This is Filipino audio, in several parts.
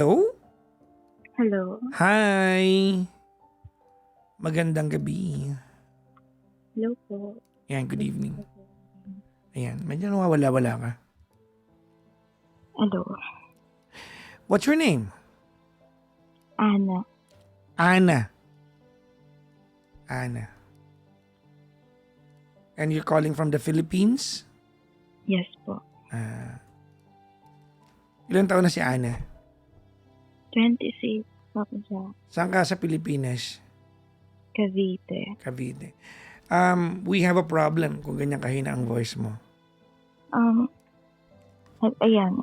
Hello? Hello. Hi! Magandang gabi. Hello po. Ayan, good evening. Ayan, medyo nawawala-wala ka. Hello. What's your name? Ana. Ana. Ana. And you're calling from the Philippines? Yes po. Ilan taon na si Ana? 26 po ako sa Saan ka sa Pilipinas? Cavite. Cavite. We have a problem kung ganyan kahina ang voice mo. Ayan.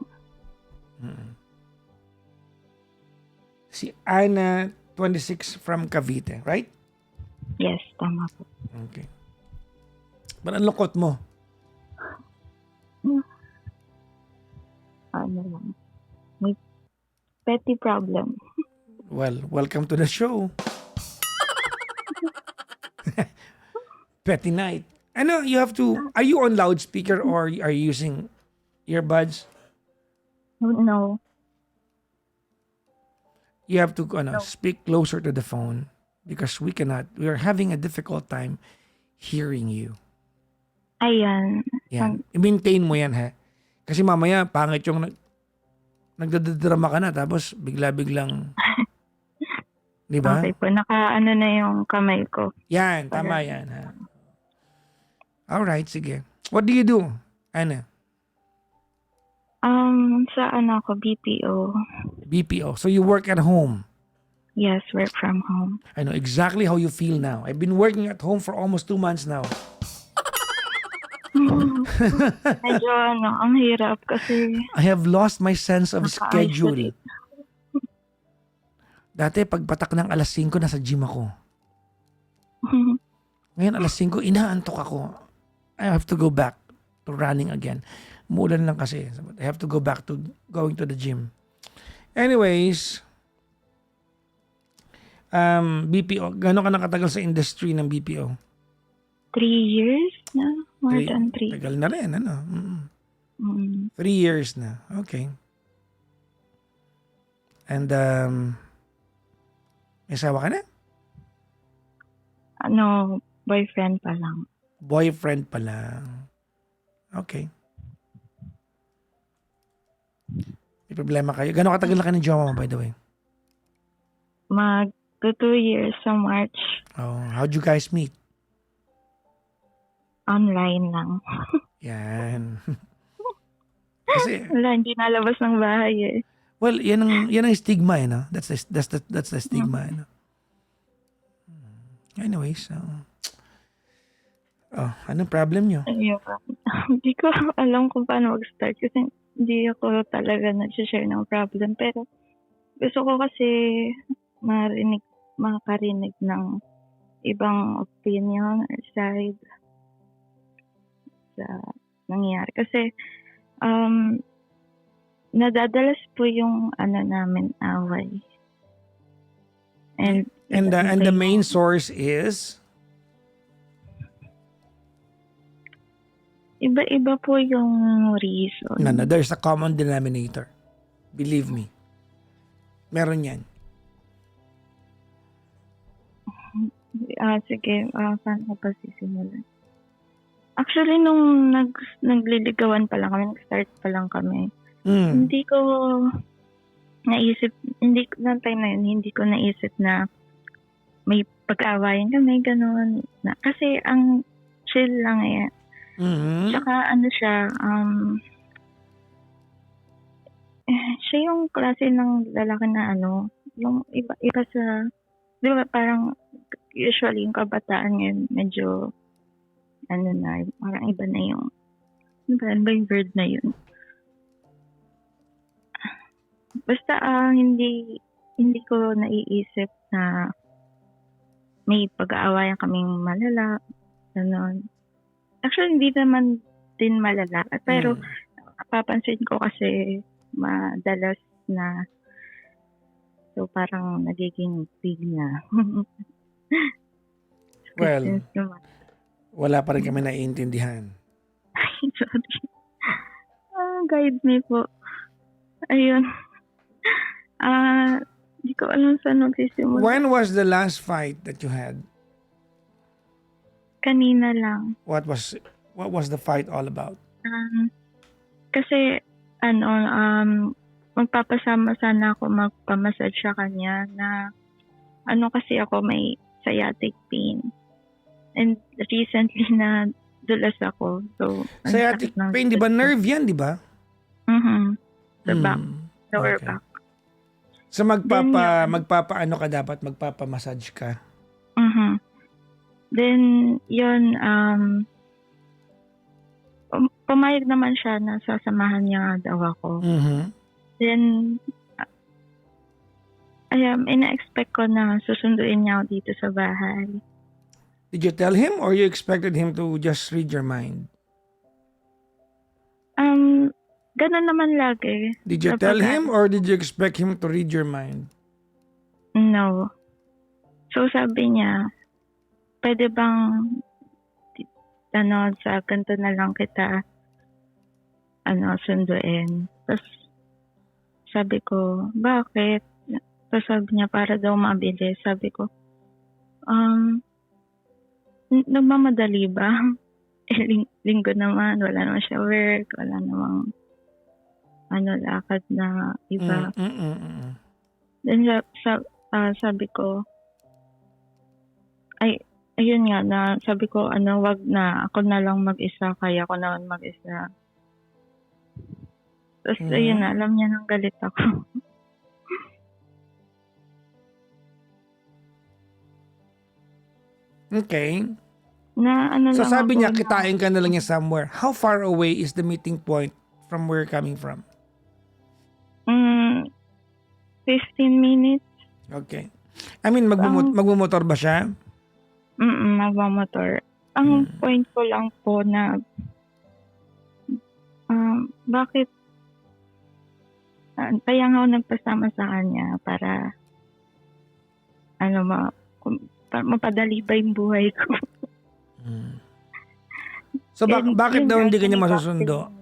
Si Ana, 26 from Cavite, right? Yes, tama po. Okay. Ba't ang lungkot mo? Ano lang. May petty problem. Well, welcome to the show. Petty night. Ano, you have to, are you on loudspeaker or are you using earbuds? No. You have to speak closer to the phone because we are having a difficult time hearing you. Ayan. Yan. I-maintain mo yan, ha? Kasi mamaya, pangit yung nagdadrama ka na tapos bigla-biglang, di ba? Okay po. Naka-ano na yung kamay ko. Yan, tama yan, ha? Alright, sige. What do you do, Ana? Sa ano ko, BPO. BPO. So you work at home. Yes, work from home. I know exactly how you feel now. I've been working at home for almost 2 months now. Medyo ang hirap kasi I have lost my sense of schedule. naka-isolate. Dati pagpatak ng alas 5 nasa gym ako. Ngayon alas 5 inaantok ako. I have to go back to running again. Muulan lang kasi. I have to go back to going to the gym. Anyways, BPO. Gano'n ka nakatagal sa industry ng BPO? 3 years na? More than 3. Tagal na rin, ano? 3 years na. Okay. And, may asawa ka na? Ano, boyfriend pa lang. Boyfriend pa lang. Okay. May problema kayo. Gano'n katagal na ka ng jowa mo, by the way? Mag 2 years sa March. Oh, how'd you guys meet? Online lang. Yan. Kasi, Wala, hindi nalabas ng bahay eh. well, yan ang stigma, eh, no? That's the stigma, no? Anyways, anong problem nyo? Ayun. Hindi ko alam kung paano mag-start kasi hindi ako talaga nag-share ng problem. Pero gusto ko kasi makarinig ng ibang opinion or side sa nangyayari. Kasi nadadalas po yung namin away. And the main source is? Iba-iba po yung reason. No, there's a common denominator. Believe me. Meron yan. Sige, paano ko pa sisimulan? Actually, nung nagliligawan pa lang kami, nag-start pa lang kami, hindi ko naisip, noong time na yun, hindi ko naisip na may pag-aawayan kami, gano'n. Kasi ang chill lang eh. Tsaka siya, siya yung klase ng lalaki na yung iba sa, di ba parang usually yung kabataan ngayon medyo parang iba na yung ano ba yung word na yun. Basta hindi ko naiisip na may pag-aawayan kaming malala, gano'n. Actually, hindi naman din malala. Pero, papansin ko kasi madalas na so parang nagiging big na. Well, wala pa rin kami naiintindihan. Sorry. Guide me po. Ayun. Di ko alam saan nagsisimula. When was the last fight that you had? Kanina lang. What was the fight all about? Kasi, magpapasama sana ako magpamassage sa kanya na, kasi ako may sciatic pain. And recently na dulas ako. So, ang Sciatic sakit ng pain, di ba? Nerve yan, di ba? Sa back. Lower Okay. back. So magpapaano ka dapat? Magpapamassage ka? Then, yun, pumayag naman siya na sasamahan niya nga daw ako. Then, ina-expect ko na susunduin niya ako dito sa bahay. Did you tell him or you expected him to just read your mind? Ganun naman lagi. Did you tell him or did you expect him to read your mind? No. So, sabi niya, pwede bang sa ganito na lang kita sunduin. Tapos, sabi ko, bakit? Tapos sabi niya, para daw mabilis. Sabi ko, nagmamadali ba? Linggo naman, wala naman siya work, wala namang lakad na iba. Then sabi ko, ayun nga na, sabi ko, wag na, ako na lang mag-isa, kaya ako naman mag-isa. Tapos ayun na, alam niya nang galit ako. Okay. Na So lang sabi ako niya, na- kitain ka na lang niya somewhere. How far away is the meeting point from where you're coming from? 15 minutes. Okay. I mean, magmumotor ba siya? Magmamotor. Ang point ko lang po na bakit kaya nga ako nagpasama sa kanya para para mapadali ba yung buhay ko. So bakit Yun daw nga, hindi ka niya sinibak masusundo? din.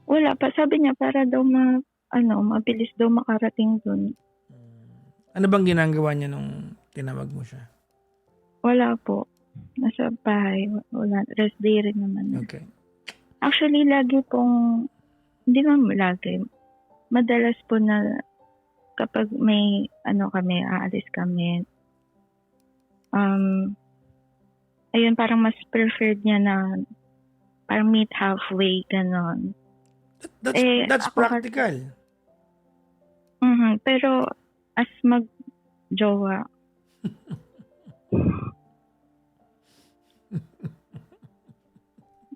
Wala pa. Sabi niya para daw mabilis daw makarating dun. Ano bang ginagawa niya nung tinawag mo siya? Wala po. Nasa bahay. Wala. Rest day rin naman. Okay. Actually, lagi pong, hindi naman lagi, madalas po na kapag may, kami, aalis kami, ayun, parang mas preferred niya na parang meet halfway, ganon. That's ako practical. Pero, as mag-jowa,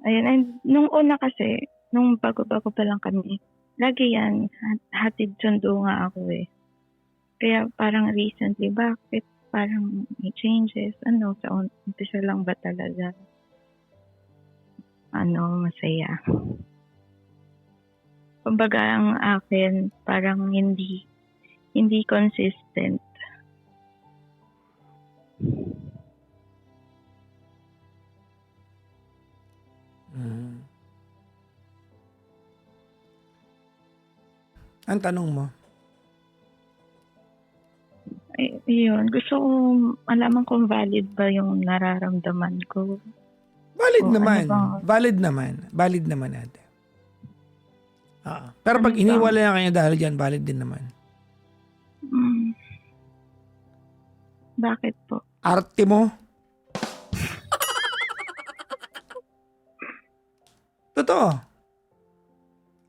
ayun, and nung una kasi, nung bago-bago pa lang kami, lagi yan, hatid sundo nga ako eh. Kaya parang recently, bakit parang may changes? Sa umpisa lang ba talaga? Masaya. Kumbaga ang akin, parang hindi consistent. Ang tanong mo? Yun, gusto ko malaman kung valid ba yung nararamdaman ko. Valid O, naman. ano ba? Valid naman natin. Pero pag iniwala na kanya dahil dyan, valid din naman. Bakit po? Arte mo. Totoo.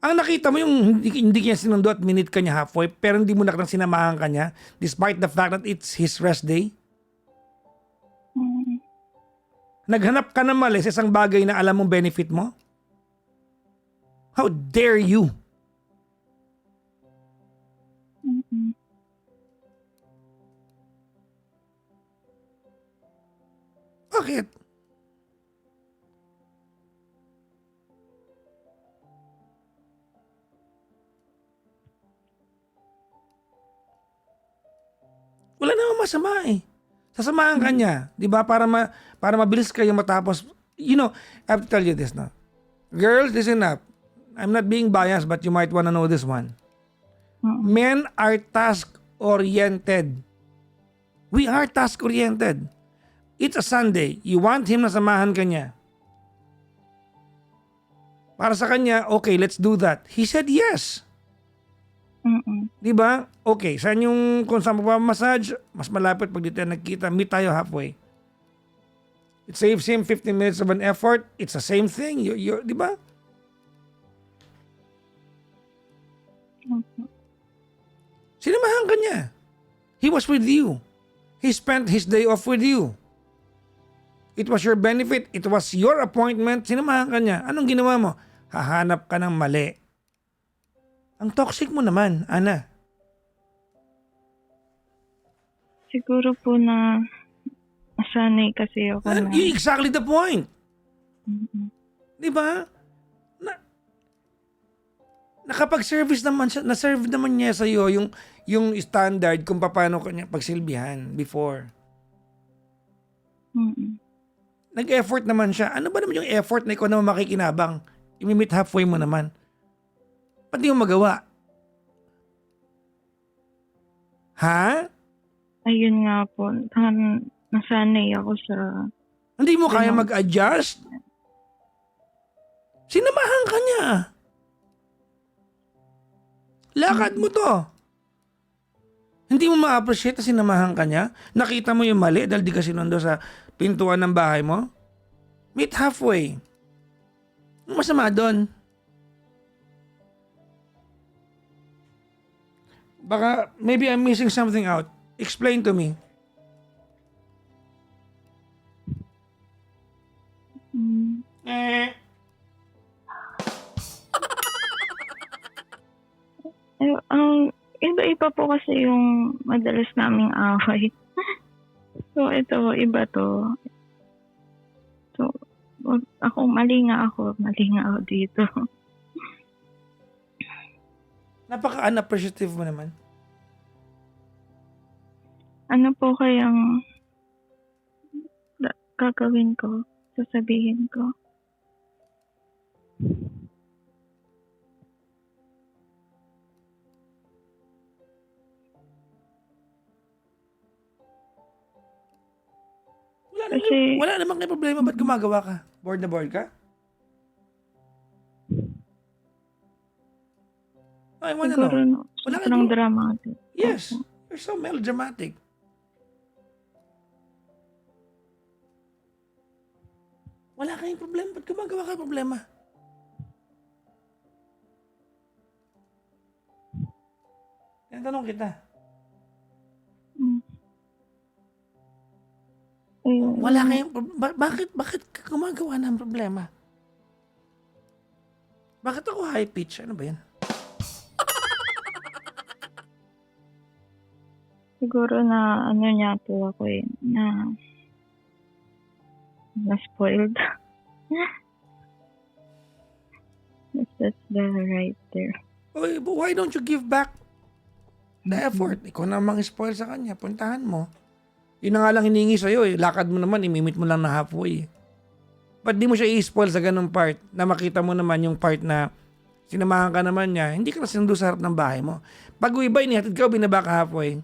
Ang nakita mo yung hindi kanya sinundo at minute ka niya halfway, pero hindi mo nakitang sinamahan ka niya despite the fact that it's his rest day. Naghanap ka na mali sa isang bagay na alam mong benefit mo? How dare you? Bakit? Wala namang masama eh. Sasamahan ka niya, 'di ba? Para mabilis kayo matapos. You know, I have to tell you this now. Girls, listen up. I'm not being biased, but you might wanna know this one. Men are task-oriented. We are task-oriented. It's a Sunday. You want him na samahan ka niya. Para sa kanya, okay, let's do that. He said yes. Di ba? Okay, saan yung kung saan massage, mas malapit pag dito nagkita, meet tayo halfway. It saves him 15 minutes of an effort. It's the same thing. Di ba? Sinamahan ka niya. He was with you. He spent his day off with you. It was your benefit. It was your appointment. Sinamahan ka niya. Anong ginawa mo? Hahanap ka ng mali. Ang toxic mo naman, Ana. Siguro po na nasanay kasi ako na. Exactly the point. Di ba? Nakapag-service naman siya, na-serve naman niya sa iyo yung standard kung paano kanya pagsilbihan before. Nag-effort naman siya. Ano ba naman yung effort na ikaw naman makikinabang? I-meet halfway mo naman. Ba't di mo magawa? Ha? Ayun nga po. Nasanay ako sa... Hindi mo kaya mag-adjust? Sinamahan ka niya. Lakad mo to. Hindi mo ma-appreciate na sinamahan ka niya? Nakita mo yung mali dahil di ka sinundo sa pintuan ng bahay mo? Meet halfway. Ano masama doon? Baka, maybe I'm missing something out. Explain to me. Ang iba-iba po kasi yung madalas naming away. So, ito, iba to. So, mali nga ako dito. Napaka-unappreciative mo naman. Ano po kayang gagawin ko? Sasabihin ko? Wala namang may problema. Ba't gumagawa ka? Bored na bored ka? I wanna know. Siguro, Wala ka sobrang dramatic. Yes. You're so melodramatic. Wala kayong problema. Ba't gumagawa ka problema? Tinatanong kita. Wala kayong bakit ka gumagawa ng problema? Bakit ako high pitch? Ano ba yan? Siguro na ano niya po ako na spoiled. That's the right there. Oy, but why don't you give back the effort? Ikaw na mang-spoil sa kanya. Puntahan mo. Yun na nga lang hiningi sa'yo eh. Lakad mo naman, imimit mo lang na halfway eh. Ba't di mo siya i-spoil sa ganung part na makita mo naman yung part na sinamahan ka naman niya, hindi ka na sinundo sa harap ng bahay mo. Pag uwi ba, inihatid ka o binaba ka halfway?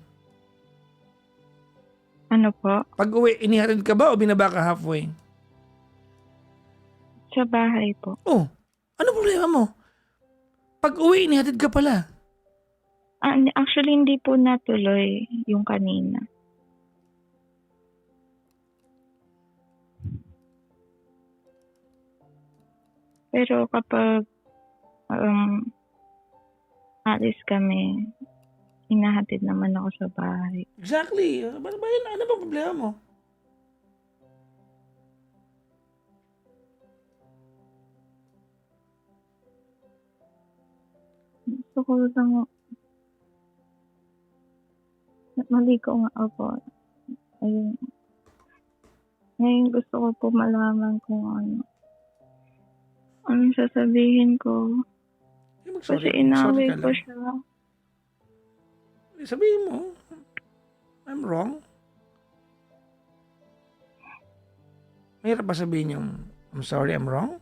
Ano po? Pag uwi, inihatid ka ba o binaba ka halfway? Sa bahay po. Oh, ano problema mo? Pag uwi, inihatid ka pala. Actually, hindi po natuloy yung kanina. Pero kapag alis kami, inahatid naman ako sa bahay. Exactly. Ano ba yun? Ano ba problema mo? Gusto ko lang maligo nga ako. Ayun. Ngayon gusto ko po malaman kung anong sasabihin ko. Kasi inaway ko siya. Sabihin mo, I'm wrong. Mahirap ba sabihin yung, I'm sorry, I'm wrong?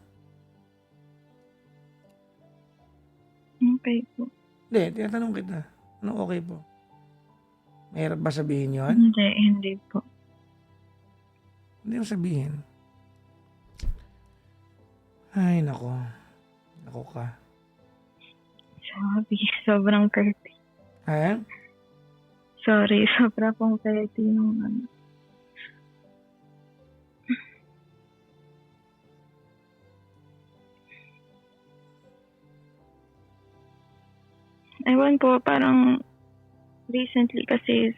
Okay po. Hindi, tinatanong kita. Anong okay po? Mahirap ba sabihin yun? Hindi po. Hindi mo sabihin. Ay, nako. Nako ka. Sabi, sobrang petty. Ha? Sorry, sobra pong petty nung ano. Ewan po, parang recently kasi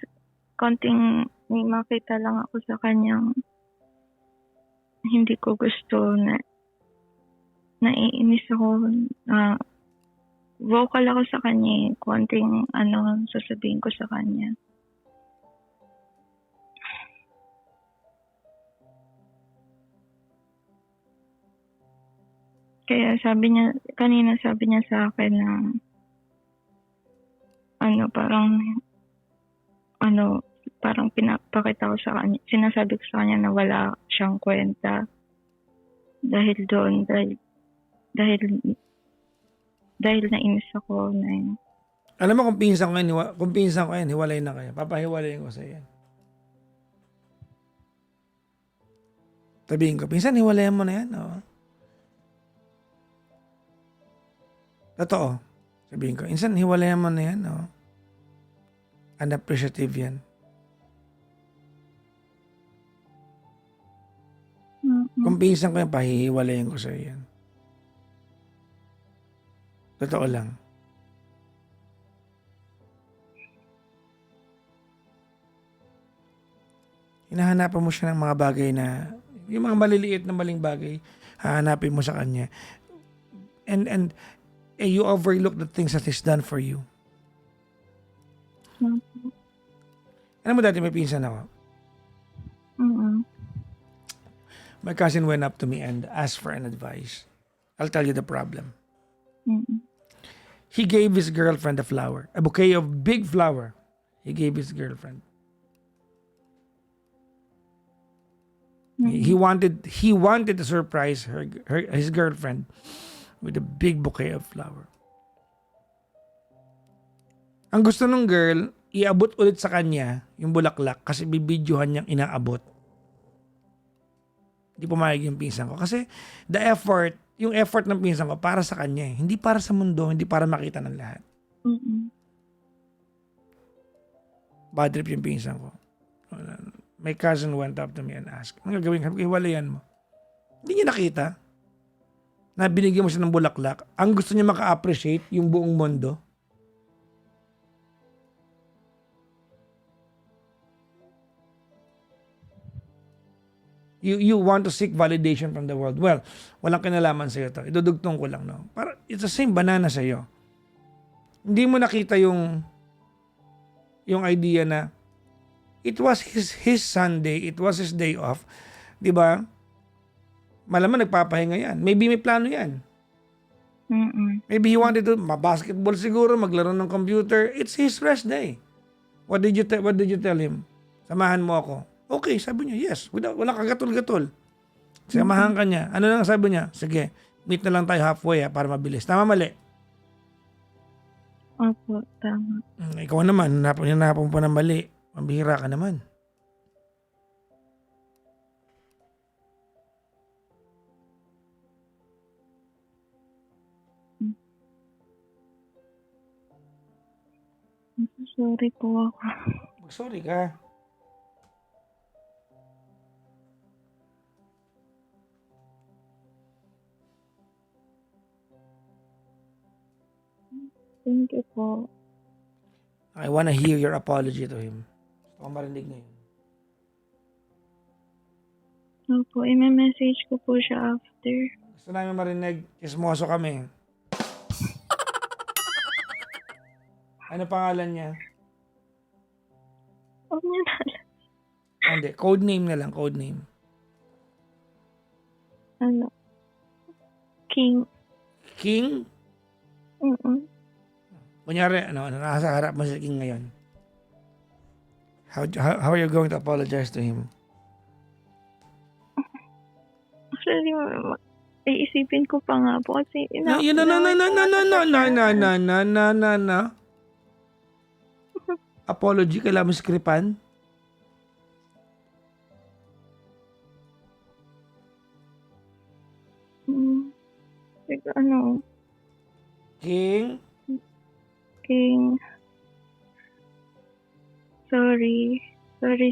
konting may makita lang ako sa kanyang hindi ko gusto na naiinis ako na vocal ako sa kanya, konting ano sasabihin ko sa kanya. Kaya kanina sabi niya sa akin na parang pinapakita ko sa kanya, sinasabi ko sa kanya na wala siyang kwenta dahil doon, dahil nainis ako na yun. Alam mo kung pinsan ko yan, hiwalay na kayo. Papahiwalayin ko sa yan. Sabihin ko, pinsan, hiwalayan mo na yan. Oh. Totoo. Sabihin ko, pinsan, hiwalayan mo na yan. Oh. Unappreciative yan. Kung pinsan ko yan, pahihiwalayin ko sa yan. Totoo lang. Hinahanapan mo siya ng mga bagay na, yung mga maliliit na maling bagay, hahanapin mo sa kanya. And you overlook the things that he's done for you. Alam mo dati may pinsan ako. My cousin went up to me and asked for an advice. I'll tell you the problem. He gave his girlfriend a flower, a bouquet of big flower. He gave his girlfriend. He wanted to surprise his girlfriend with a big bouquet of flower. Ang gusto ng girl, iabot ulit sa kanya yung bulaklak kasi bibidyohan niyang inaabot. Hindi pumayag yung pinsan ko. Kasi yung effort ng pinsan ko para sa kanya. Hindi para sa mundo, hindi para makita ng lahat. Bad trip yung pinsan ko. My cousin went up to me and asked, ano gagawin? Hiwalayan mo. Hindi niya nakita na binigyan mo siya ng bulaklak. Ang gusto niya maka-appreciate yung buong mundo. You want to seek validation from the world. Well, walang kinalaman sa'yo to. Idudugtong ko lang, no? It's the same banana sa'yo. Hindi mo nakita yung idea na it was his Sunday, it was his day off. 'Di ba? Malaman nagpapahinga yan. Maybe may plano yan. Maybe he wanted to basketball siguro, maglaro ng computer. It's his rest day. What did you tell him? Samahan mo ako. Okay, sabi niya, yes. Walang kagatol-gatol. Samahan ka niya. Ano lang sabi niya? Sige, meet na lang tayo halfway para mabilis. Tama, mali? Opo, tama. Ikaw naman, hanapan mo pa ng mali. Mabihira ka naman. Sorry po ako. Sorry ka. Thank you po. I wanna hear your apology to him. Gusto ko marinig na yun. Opo, i-message ko po siya after. Gusto namin marinig, chismoso kami. Ano pangalan niya? Huwag niya na lang. Hindi, code name na lang, code name. King. King? Kunyari, nasa harap mo si King ngayon. How are you going to apologize to him? Actually, iisipin ko pa nga po kasi Apology, kailangan mo skripan? ano, King? King, sorry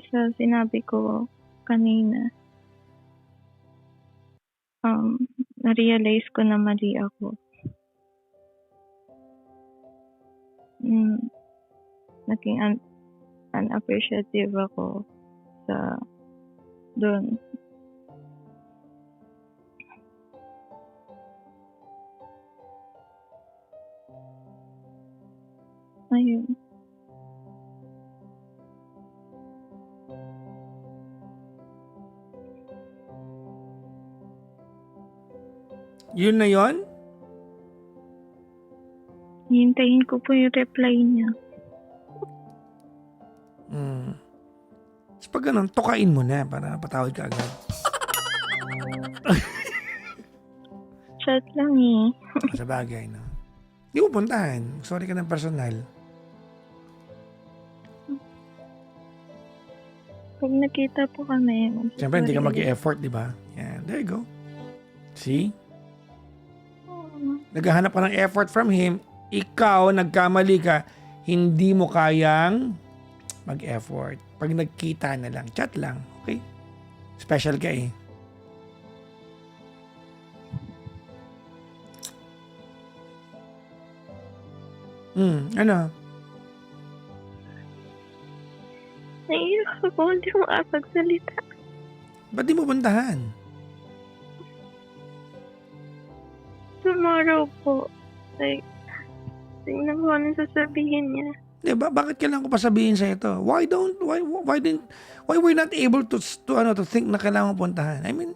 sa sinabi ko kanina. Na-realize ko na mali ako. Naging unappreciative ako sa doon. Ayun. Yun na yun? Hintayin ko po yung reply niya. Tapos pag ganun, tukain mo na para patawad ka agad. Chat lang eh. Sa bagay, no? Di mo puntahan. Sorry ka ng personal. Pag nakita po kami. Siyempre, hindi ka mag-e-effort, di ba? Yeah, there you go. See? Naghahanap ka ng effort from him. Ikaw, nagkamali ka. Hindi mo kayang mag-effort. Pag nagkita na lang, chat lang. Okay? Special ka eh. Ano? Naiiyak ako, hindi ko makapagsalita. Ba't di mo puntahan? Tomorrow po. Like, tingnan ko anong sasabihin niya. Diba? Bakit kailangan ko pa sabihin sa ito? Why we're not able to think na kailangan mo puntahan? I mean,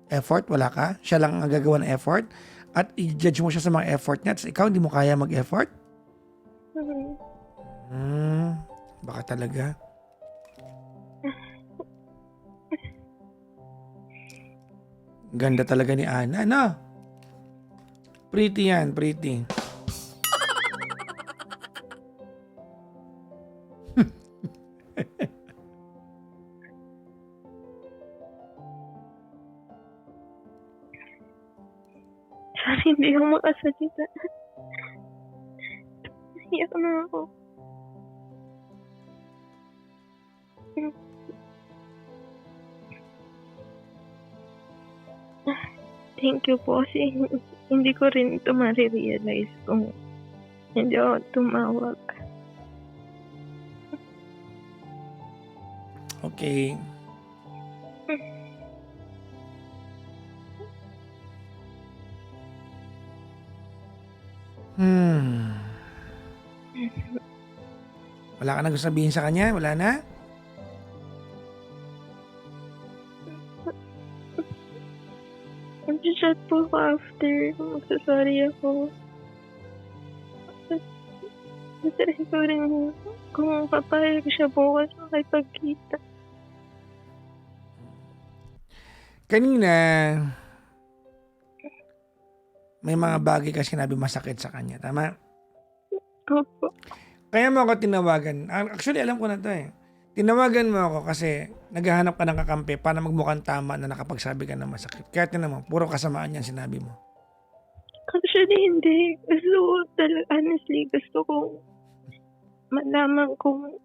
effort, wala ka? Siya lang ang gagawa ng effort? At i-judge mo siya sa mga effort niya, at ikaw hindi mo kaya mag-effort? Baka talaga. Ganda talaga ni Ana, no? Pretty yan, pretty. Sorry, hindi ako makasalita. Iyak na ako. Thank you po kasi hindi ko rin ito ma-realize kung hindi ako tumawag. Okay. Wala ka na gusto sabihin sa kanya? Wala na? Mag-chat po ako after. Magsasorry ako. Masarap ko rin kung papayag siya bukas makipagkita. Kanina, may mga bagay kasi sinabi masakit sa kanya. Tama? Opo. Kaya mo ako tinawagan. Actually, alam ko na to eh. Tinawagan mo ako kasi naghahanap ka ng kakampi para magmukhang tama na nakapagsabi ka ng masakit. Kaya tinan mo, puro kasamaan yan sinabi mo. Actually, hindi. Honestly, gusto kong malaman kung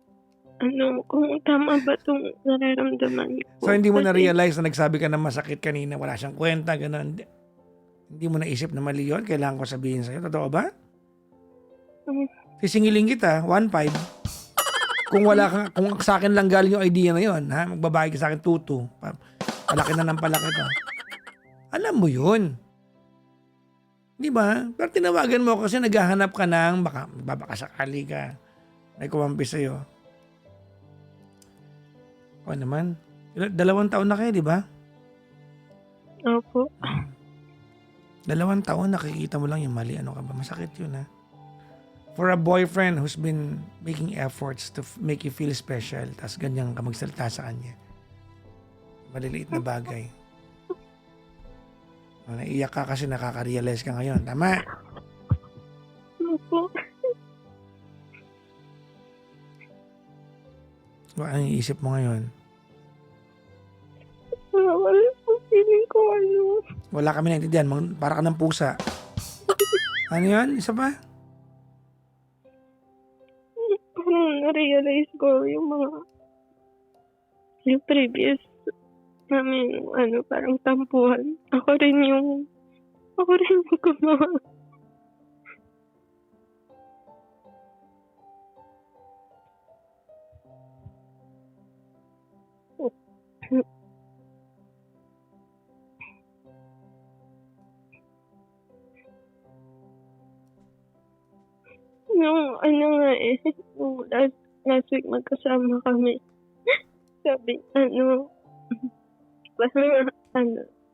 kung tama ba itong nararamdaman ko. So, hindi mo na-realize na nagsabi ka ng masakit kanina, wala siyang kwenta, gano'n. Hindi mo naisip na mali yun? Kailangan ko sabihin sa'yo. Totoo ba? Sisingilin kita, 1.5. Kung wala kang, kung sa akin lang galing yung idea na yun, ha? Magbabayad ka sa akin 2.2. Palaki na ng palaki to. Alam mo yun. Di ba? Pero tinawagan mo kasi naghahanap ka ng baka sakali ka. May kumampi sa'yo. O naman. 2 taon na kayo, di ba? Opo. 2 taon, nakikita mo lang yung mali. Ano ka ba? Masakit yun, ha? For a boyfriend who's been making efforts to make you feel special, tas ganyan ka magsalita sa kanya. Maliliit na bagay. Naiiyak ka kasi nakaka-realize ka ngayon. Tama? Opo. Anong iisip mo ngayon? Wala po feeling ko ano. Wala kami naintindihan. Para ka ng pusa. Ano yan? Isa pa? Parang na-realize ko yung previous namin, parang tampuhan. Ako rin yung gumawa. Nung nung last week magkasama kami. Sabi, parang,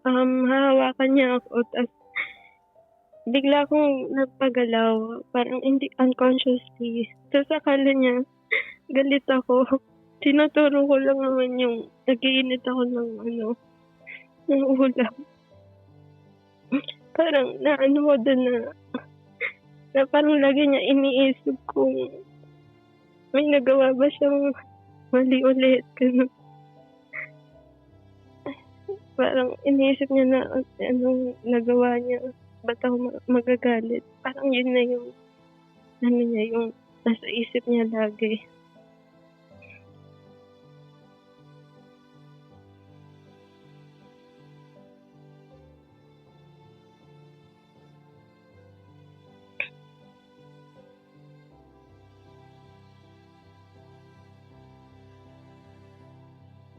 hahawakan niya ako, tas bigla akong nagpagalaw, parang hindi unconsciously. Tapos akala niya, galit ako. Tinuturo ko lang naman yung nagiinit ako ng ulam. Parang ko doon na parang lagi niya iniisip kung may nagawa ba siyang mali ulit. Ganun. Parang iniisip niya na anong nagawa niya. Ba't ako magagalit? Parang yun na yung yung nasa isip niya lagi.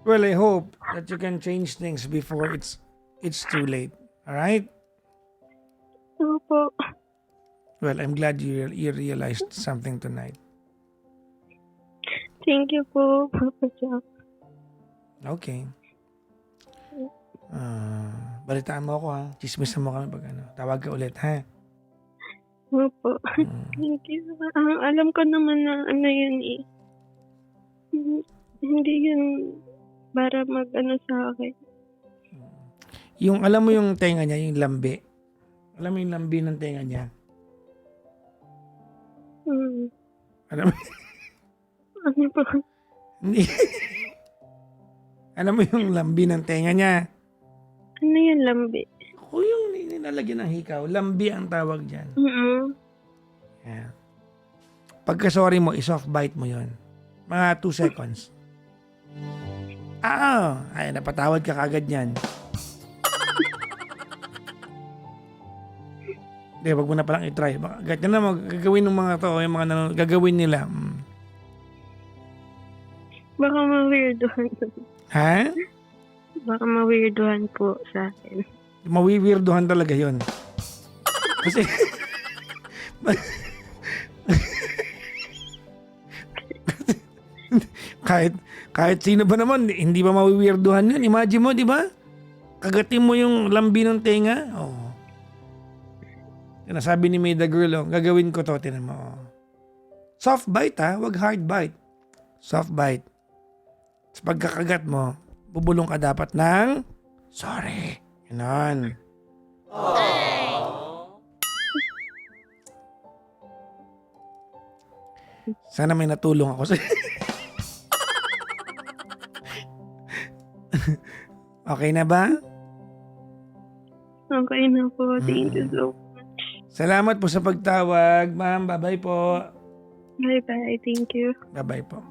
Well, I hope that you can change things before it's too late. All right? Opo. Well, I'm glad you realized something tonight. Thank you po, Papa Jack. Okay. Balitaan mo ako ha. Chismisan mo kami pag tawag ka ulit ha. Opo. Thank you. Alam ko naman na yun eh. Hindi yun para sa akin. Yung alam mo yung tenga niya, yung lambi. Alam mo yung lambi ng tenga niya? Alam mo? Ano po? Hindi. Alam mo yung lambi ng tenga niya? Ano yung lambi? O yung nilalagyan ng hikaw. Lambi ang tawag dyan. Yeah. Pagka sorry mo, i-soft bite mo yon. Mga 2 seconds. Ay, napatawad ka kagad yan. Hindi, wag mo na palang i-try. Ganyan na magagawin ng mga to, yung mga gagawin nila. Baka ma-weirdohan. Ha? Baka ma-weirdohan po sa akin. Mawiwirdohan talaga yon. Kasi kahit sino ba naman, hindi ba mawiwirdohan yun? Imagine mo, di ba? Kagatin mo yung lambi ng tenga. Oh. Sabi ni May the girl, gagawin ko to, tinan mo. Soft bite ha, wag hard bite. Soft bite. Sa pagkakagat mo, bubulong ka dapat ng sorry. Ganon. Sana may natulong ako sa Okay na ba? Okay na po. Thank you so much. Salamat po sa pagtawag, ma'am. Bye-bye po. Bye-bye. Thank you. Bye-bye po.